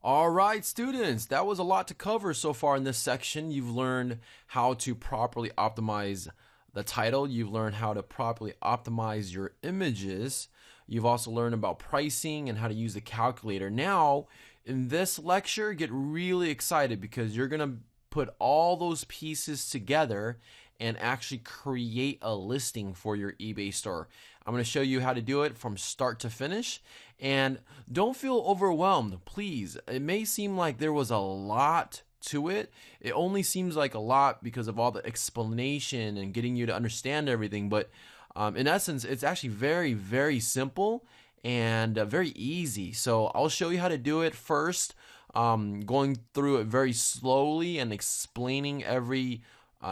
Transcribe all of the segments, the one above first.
All right, students, that was a lot to cover so far in this section. You've learned how to properly optimize the title. You've learned how to properly optimize your images. You've also learned about pricing and how to use the calculator. Now, in this lecture, get really excited because you're going to put all those pieces together and actually create a listing for your eBay store. I'm going to show you how to do it from start to finish. And don't feel overwhelmed, please. It may seem like there was a lot to it. It only seems like a lot because of all the explanation and getting you to understand everything. But in essence, it's actually very, very simple and very easy. So I'll show you how to do it first, going through it very slowly and explaining every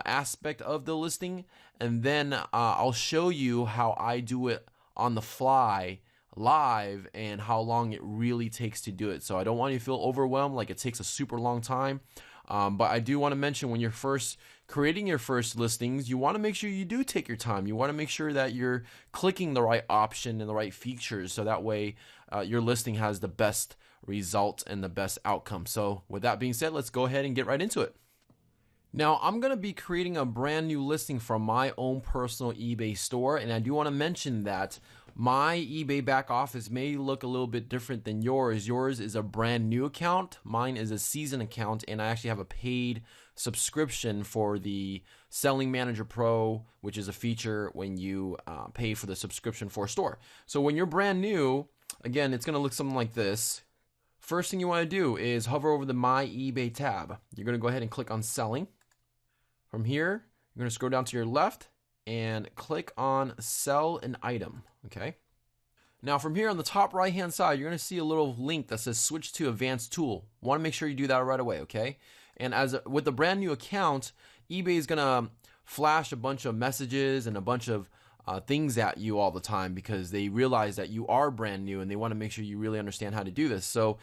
aspect of the listing, and then I'll show you how I do it on the fly live and how long it really takes to do it. So I don't want you to feel overwhelmed like it takes a super long time, but I do want to mention when you're first creating your first listings, you want to make sure you do take your time. You want to make sure that you're clicking the right option and the right features so that way your listing has the best results and the best outcome. So with that being said, let's go ahead and get right into it. Now, I'm going to be creating a brand new listing from my own personal eBay store, and I do want to mention that my eBay back office may look a little bit different than yours. Yours is a brand new account. Mine is a season account, and I actually have a paid subscription for the Selling Manager Pro, which is a feature when you pay for the subscription for a store. So when you're brand new, again, it's going to look something like this. First thing you want to do is hover over the My eBay tab. You're going to go ahead and click on Selling. From here, you're going to scroll down to your left and click on Sell an Item, okay? Now from here on the top right hand side, you're going to see a little link that says Switch to Advanced Tool. Want to make sure you do that right away, okay? And with a brand new account, eBay is going to flash a bunch of messages and a bunch of things at you all the time because they realize that you are brand new and they want to make sure you really understand how to do this. So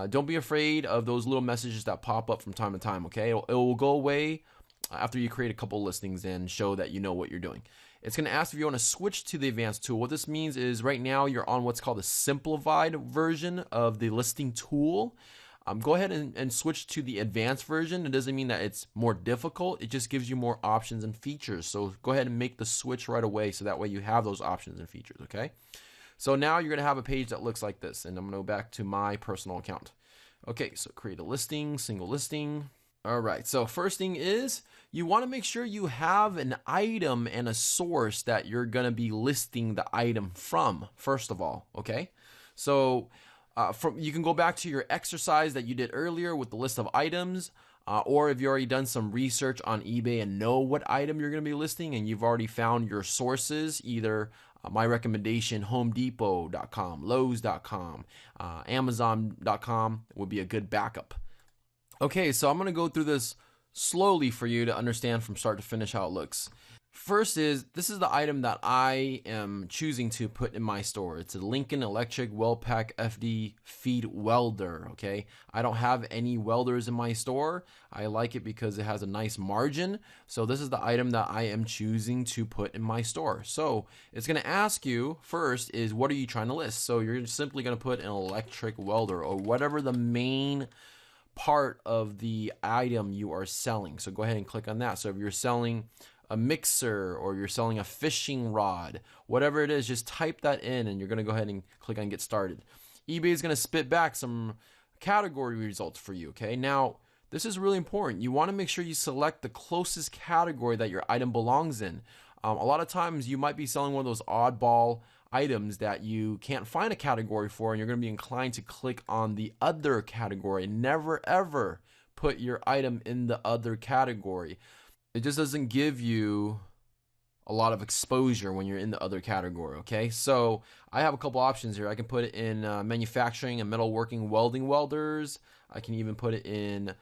don't be afraid of those little messages that pop up from time to time, okay? It will go away after you create a couple listings and show that you know what you're doing. It's going to ask if you want to switch to the advanced tool. What this means is right now you're on what's called the simplified version of the listing tool. Go ahead and switch to the advanced version. It doesn't mean that it's more difficult. It just gives you more options and features. So go ahead and make the switch right away so that way you have those options and features, okay? So now you're going to have a page that looks like this, and I'm going to go back to my personal account. Okay, so create a listing, single listing. All right, so first thing is you want to make sure you have an item and a source that you're going to be listing the item from, first of all, okay? So you can go back to your exercise that you did earlier with the list of items, or if you've already done some research on eBay and know what item you're going to be listing and you've already found your sources, either my recommendation, HomeDepot.com, Lowe's.com, Amazon.com would be a good backup. Okay, so I'm going to go through this slowly for you to understand from start to finish how it looks. First this is the item that I am choosing to put in my store. It's a Lincoln Electric WeldPak FD feed welder, okay? I don't have any welders in my store. I like it because it has a nice margin. So this is the item that I am choosing to put in my store. So it's going to ask you first is what are you trying to list? So you're simply going to put an electric welder or whatever the main part of the item you are selling. So go ahead and click on that. So if you're selling a mixer or you're selling a fishing rod, whatever it is, just type that in and you're going to go ahead and click on get started. eBay is going to spit back some category results for you, okay? Now, this is really important. You want to make sure you select the closest category that your item belongs in. A lot of times you might be selling one of those oddball items that you can't find a category for, and you're going to be inclined to click on the other category. Never ever put your item in the other category. It just doesn't give you a lot of exposure when you're in the other category, okay? So I have a couple options here. I can put it in manufacturing and metalworking welding welders. I can even put it in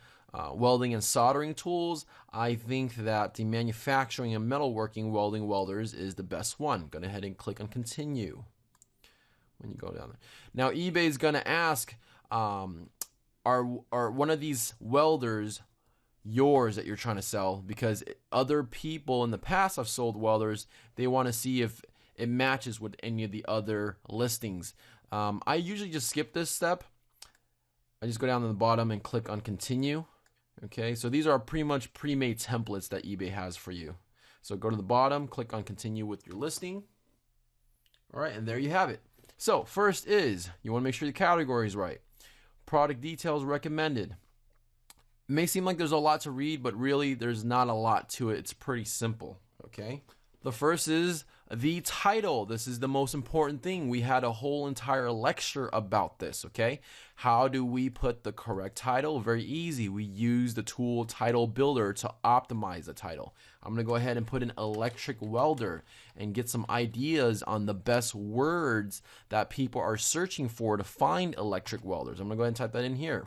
welding and soldering tools. I think that the manufacturing and metalworking welding welders is the best one. Go ahead and click on continue when you go down there. Now eBay is going to ask, are one of these welders yours that you're trying to sell? Because other people in the past have sold welders. They want to see if it matches with any of the other listings. I usually just skip this step. I just go down to the bottom and click on continue. Okay, so these are pretty much pre-made templates that eBay has for you. So go to the bottom, click on continue with your listing. All right, and there you have it. So first is, you want to make sure the category is right. Product details recommended. It may seem like there's a lot to read, but really there's not a lot to it. It's pretty simple, okay? The first is the title. This is the most important thing. We had a whole entire lecture about this, okay? How do we put the correct title? Very easy. We use the tool Title Builder to optimize the title. I'm going to go ahead and put in electric welder and get some ideas on the best words that people are searching for to find electric welders. I'm going to go ahead and type that in here.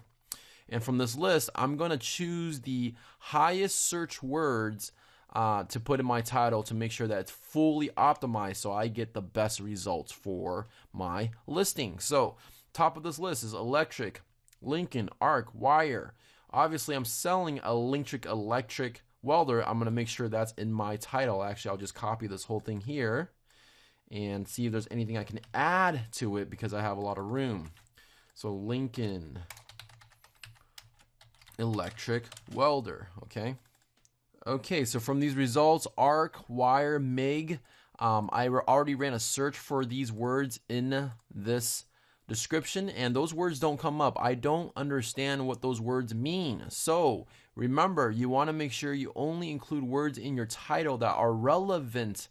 And from this list, I'm going to choose the highest search words to put in my title to make sure that it's fully optimized so I get the best results for my listing. So top of this list is electric, Lincoln, arc, wire. Obviously, I'm selling a electric welder. I'm going to make sure that's in my title. Actually, I'll just copy this whole thing here and see if there's anything I can add to it because I have a lot of room. So Lincoln electric welder, okay? Okay, so from these results, arc, wire, MIG, I already ran a search for these words in this description, and those words don't come up. I don't understand what those words mean. So remember, you want to make sure you only include words in your title that are relevant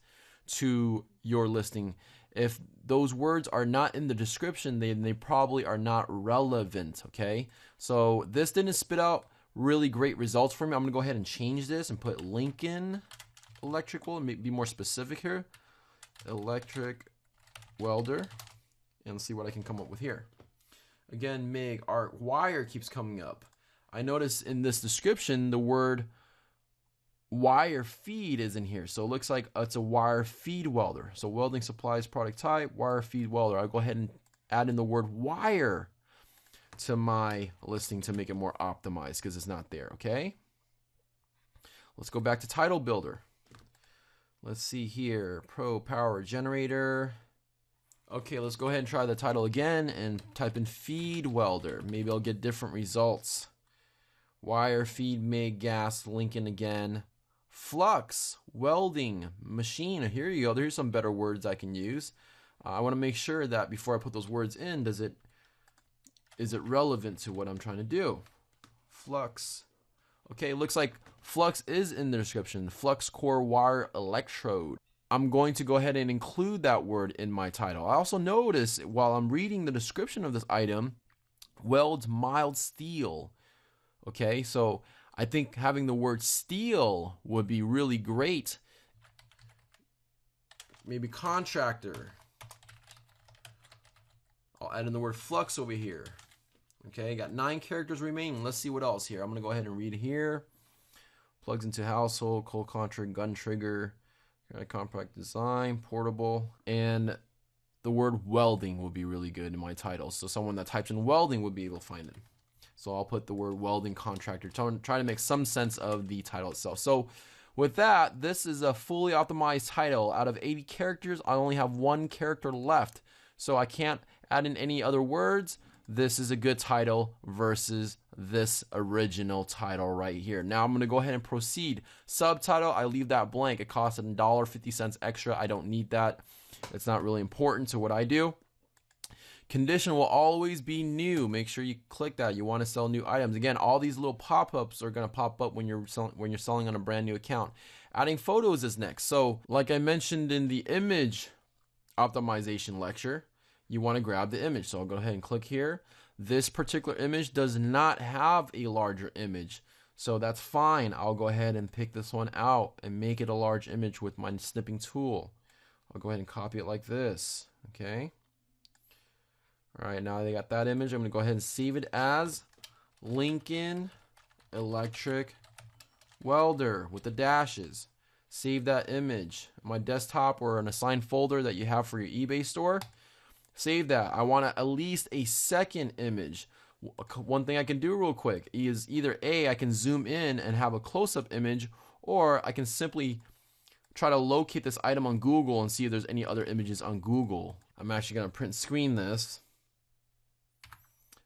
to your listing. If those words are not in the description, then they probably are not relevant, okay? So this didn't spit out really great results for me. I'm going to go ahead and change this and put Lincoln electrical and be more specific here. Electric welder. And see what I can come up with here. Again, MIG, arc, wire keeps coming up. I notice in this description, the word wire feed is in here. So it looks like it's a wire feed welder. So welding supplies, product type, wire feed welder. I'll go ahead and add in the word wire to my listing to make it more optimized because it's not there, okay? Let's go back to Title Builder. Let's see here, Pro Power Generator. Okay, let's go ahead and try the title again and type in feed welder. Maybe I'll get different results. Wire, feed, MIG, gas, Lincoln again. Flux, welding, machine. Here you go. There's some better words I can use. I want to make sure that before I put those words in, is it relevant to what I'm trying to do? Flux. Okay, it looks like flux is in the description. Flux core wire electrode. I'm going to go ahead and include that word in my title. I also notice while I'm reading the description of this item, welds mild steel. Okay, so I think having the word steel would be really great. Maybe contractor. I'll add in the word flux over here. Okay, got 9 characters remaining. Let's see what else here. I'm going to go ahead and read here. Plugs into household, cold contract, gun trigger. Compact design, portable, and the word welding will be really good in my title. So someone that types in welding would be able to find it. So I'll put the word welding contractor, try to make some sense of the title itself. So with that, this is a fully optimized title. Out of 80 characters, I only have 1 character left. So I can't add in any other words. This is a good title versus this original title right here. Now I'm going to go ahead and proceed. Subtitle, I leave that blank. It costs $1.50 extra. I don't need that. It's not really important to what I do. Condition will always be new. Make sure you click that. You want to sell new items. Again, all these little pop-ups are going to pop up when you're selling on a brand new account. Adding photos is next. So like I mentioned in the image optimization lecture, you want to grab the image. So I'll go ahead and click here. This particular image does not have a larger image. So that's fine. I'll go ahead and pick this one out and make it a large image with my snipping tool. I'll go ahead and copy it like this. Okay. All right, now they got that image. I'm going to go ahead and save it as Lincoln Electric Welder with the dashes. Save that image on my desktop or an assigned folder that you have for your eBay store. Save that. I want at least a second image. One thing I can do real quick is either A, I can zoom in and have a close-up image, or I can simply try to locate this item on Google and see if there's any other images on Google. I'm actually going to print screen this.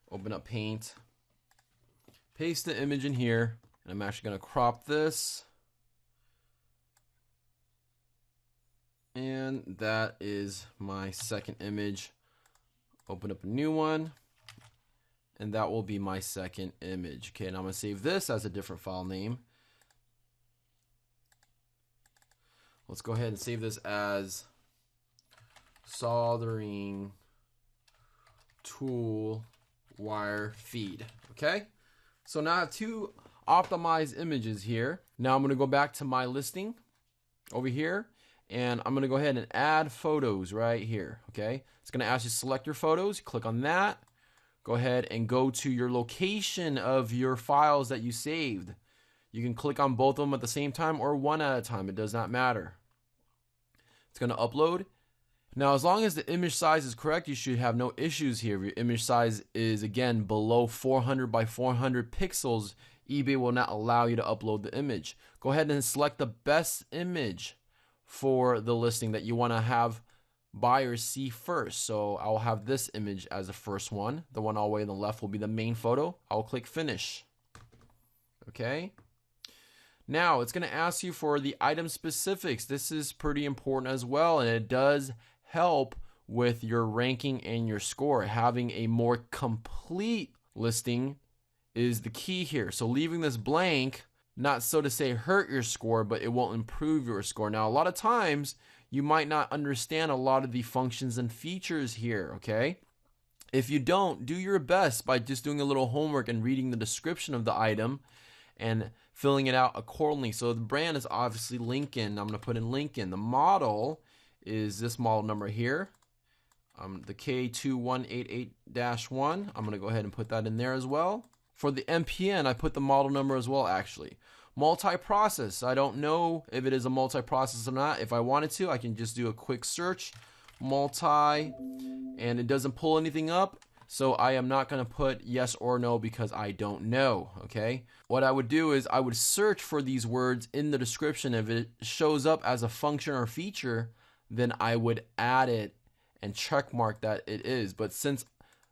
Open up Paint. paste the image in here, and I'm actually going to crop this. And that is my second image. Open up a new one, and that will be my second image. Okay, and I'm going to save this as a different file name. Let's go ahead and save this as soldering tool wire feed. Okay, so now I have two optimized images here. Now I'm going to go back to my listing over here, and I'm going to go ahead and add photos right here. Okay, it's going to ask you to select your photos. Click on that. Go ahead and go to your location of your files that you saved. You can click on both of them at the same time or one at a time. It does not matter. It's going to upload. Now, as long as the image size is correct, you should have no issues here. If your image size is, again, below 400 by 400 pixels, eBay will not allow you to upload the image. Go ahead and select the best image for the listing that you want to have buyers see first. So I'll have this image as the first one. The one all the way on the left will be the main photo. I'll click finish. Okay. Now it's going to ask you for the item specifics. This is pretty important as well, and it does help with your ranking and your score. Having a more complete listing is the key here. So leaving this blank, not so to say hurt your score, but it will improve your score. Now, a lot of times you might not understand a lot of the functions and features here, okay? If you don't, do your best by just doing a little homework and reading the description of the item and filling it out accordingly. So the brand is obviously Lincoln. I'm going to put in Lincoln. The model is this model number here, the K2188-1. I'm going to go ahead and put that in there as well. For the MPN, I put the model number as well, actually. Multi-process, I don't know if it is a multi-process or not. If I wanted to, I can just do a quick search, multi, and it doesn't pull anything up. So I am not going to put yes or no because I don't know, okay? What I would do is I would search for these words in the description. If it shows up as a function or feature, then I would add it and check mark that it is. But since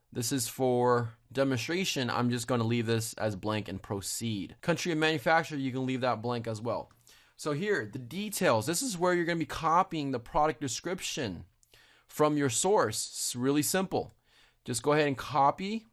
this is for demonstration, I'm just going to leave this as blank and proceed. Country of manufacturer, you can leave that blank as well. So here, the details. This is where you're going to be copying the product description from your source. It's really simple. Just go ahead and copy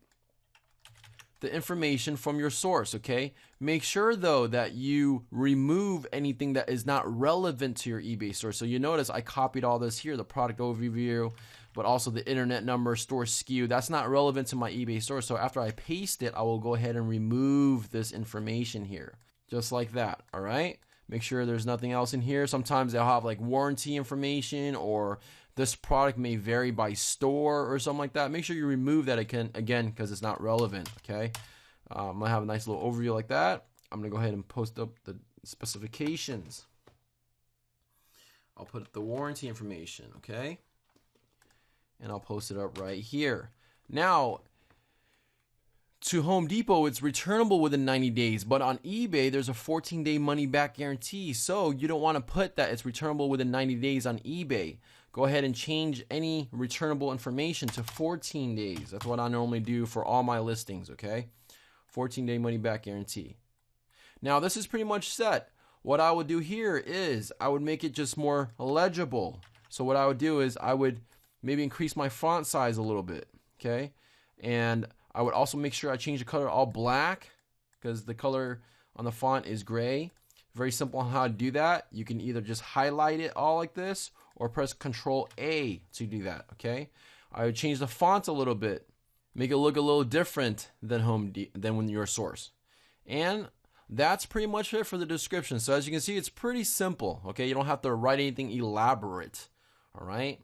the information from your source, okay? Make sure, though, that you remove anything that is not relevant to your eBay store. So you notice I copied all this here, the product overview, but also the internet number, store SKU. That's not relevant to my eBay store. So after I paste it, I will go ahead and remove this information here, just like that, all right? Make sure there's nothing else in here. Sometimes they'll have like warranty information, or this product may vary by store or something like that. Make sure you remove that again because it's not relevant, okay? I'm gonna have a nice little overview like that. I'm gonna go ahead and post up the specifications. I'll put up the warranty information, okay? And I'll post it up right here. Now, to Home Depot, it's returnable within 90 days, but on eBay, there's a 14-day money-back guarantee, so you don't want to put that it's returnable within 90 days on eBay. Go ahead and change any returnable information to 14 days. That's what I normally do for all my listings, okay? 14-day money-back guarantee. Now, this is pretty much set. What I would do here is I would make it just more legible. So what I would do is I would maybe increase my font size a little bit, okay? And I would also make sure I change the color all black because the color on the font is gray. Very simple on how to do that. You can either just highlight it all like this or press Control A to do that, okay? I would change the font a little bit, make it look a little different than when your source. And that's pretty much it for the description. So as you can see, it's pretty simple, okay? You don't have to write anything elaborate, all right?